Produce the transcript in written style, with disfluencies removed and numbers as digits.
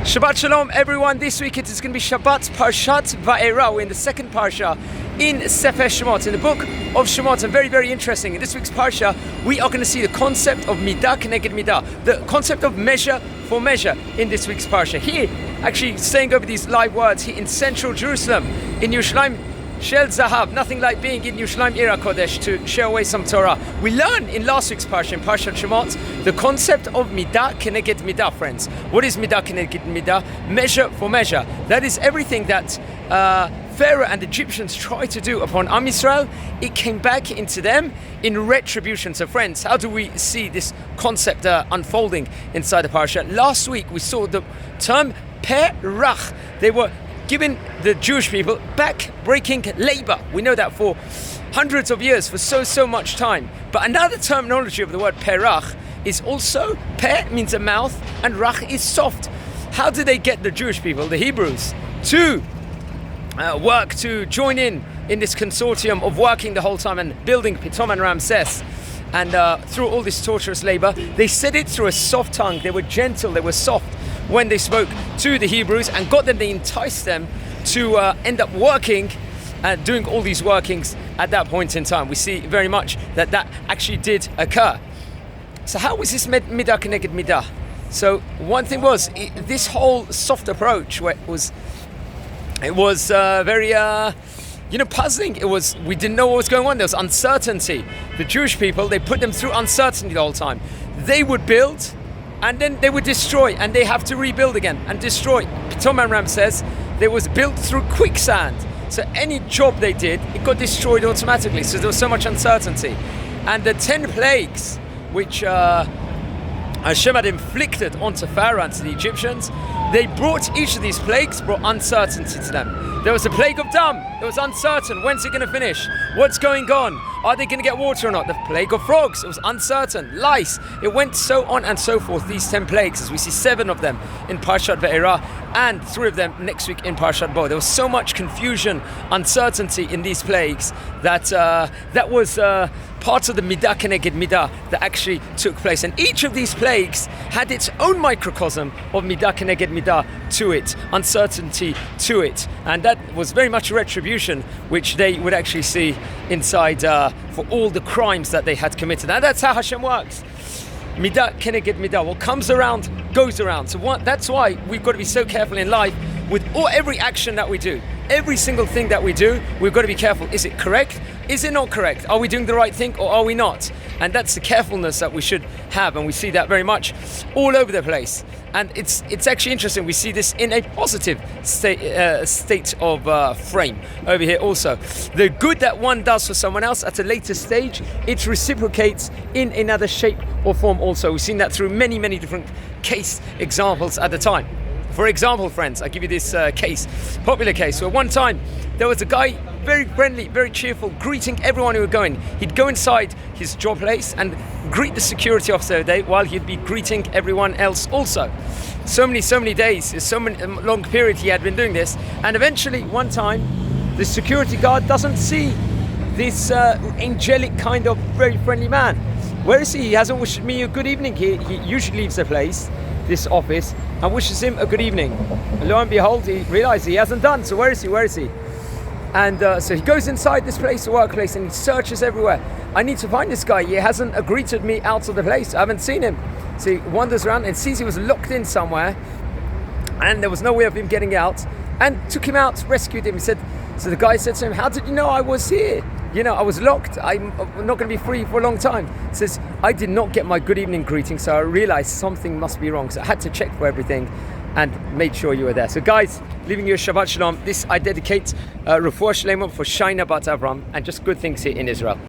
Shabbat Shalom everyone. This week it is going to be Shabbat Parshat Vaera. We're in the second Parsha in Sefer Shemot, in the book of Shemot, and very, very interesting. In this week's Parsha, we are going to see the concept of Midah Keneged Midah, the concept of measure for measure in this week's Parsha. Here, actually saying over these live words, here in central Jerusalem, in Yerushalayim Shel Zahav, nothing like being in Yerushalayim Ira Kodesh to share away some Torah. We learned in last week's Parsha, in Parshat Shemot, the concept of Midah Keneged Midah, friends. What is Midah Keneged Midah? Measure for measure. That is everything that Pharaoh and the Egyptians tried to do upon Am Yisrael. It came back into them in retribution. So friends, how do we see this concept unfolding inside the Parsha? Last week we saw the term Perach. They were giving the Jewish people back-breaking labor. We know that for hundreds of years, for so much time. But another terminology of the word perach is also, per means a mouth and rach is soft. How did they get the Jewish people, the Hebrews, to work, to join in this consortium of working the whole time and building Pitom and Ramses? And through all this torturous labor, they said it through a soft tongue. They were gentle, they were soft when they spoke to the Hebrews and got them, they enticed them to end up working and doing all these workings at that point in time. We see very much that actually did occur. So how was this Midah Keneged Midah? So one thing was, this whole soft approach where it was very puzzling. We didn't know what was going on. There was uncertainty. The Jewish people, they put them through uncertainty the whole time. They would build and then they would destroy, and they have to rebuild again and destroy. Pitom and Ramses, they was built through quicksand. So any job they did, it got destroyed automatically. So there was so much uncertainty. And the 10 plagues which Hashem had inflicted onto Pharaoh and to the Egyptians, they brought, each of these plagues brought uncertainty to them. There was a plague of dung. It was uncertain. When's it going to finish? What's going on? Are they going to get water or not? The plague of frogs. It was uncertain. Lice. It went so on and so forth. These 10 plagues, as we see 7 of them in Parshat Vaera and 3 of them next week in Parshat Bo. There was so much confusion, uncertainty in these plagues that was part of the Midah Keneged Midah that actually took place. And each of these plagues had its own microcosm of Midah Keneged Midah to it, uncertainty to it. And that was very much a retribution which they would actually see inside for all the crimes that they had committed. And that's how Hashem works. Midah Keneged Midah. What comes around goes around. So that's why we've got to be so careful in life with every action that we do. Every single thing that we do, we've got to be careful. Is it correct? Is it not correct? Are we doing the right thing or are we not? And that's the carefulness that we should have, and we see that very much all over the place. And it's actually interesting. We see this in a positive state of frame over here also. The good that one does for someone else at a later stage, it reciprocates in another shape or form also. We've seen that through many different case examples at the time. For example, friends, I'll give you this popular case, where one time there was a guy, very friendly, very cheerful, greeting everyone who were going. He'd go inside his job place and greet the security officer there while he'd be greeting everyone else also. So many days, so many long period he had been doing this, and eventually one time the security guard doesn't see this angelic kind of very friendly man. Where is he? He hasn't wished me a good evening. He usually leaves the place, this office, and wishes him a good evening. And lo and behold, he realizes he hasn't done. So where is he? And so he goes inside this place, the workplace, and he searches everywhere. I need to find this guy. He hasn't greeted me out of the place. I haven't seen him. So he wanders around and sees he was locked in somewhere, and there was no way of him getting out, and took him out, rescued him. He said, so the guy said to him, how did you know I was here? I was locked. I'm not going to be free for a long time. He says, I did not get my good evening greeting, so I realized something must be wrong. So I had to check for everything and made sure you were there. So guys, leaving you a Shabbat Shalom. This I dedicate Refuah Shlema for Shaina Bat Avram, and just good things here in Israel.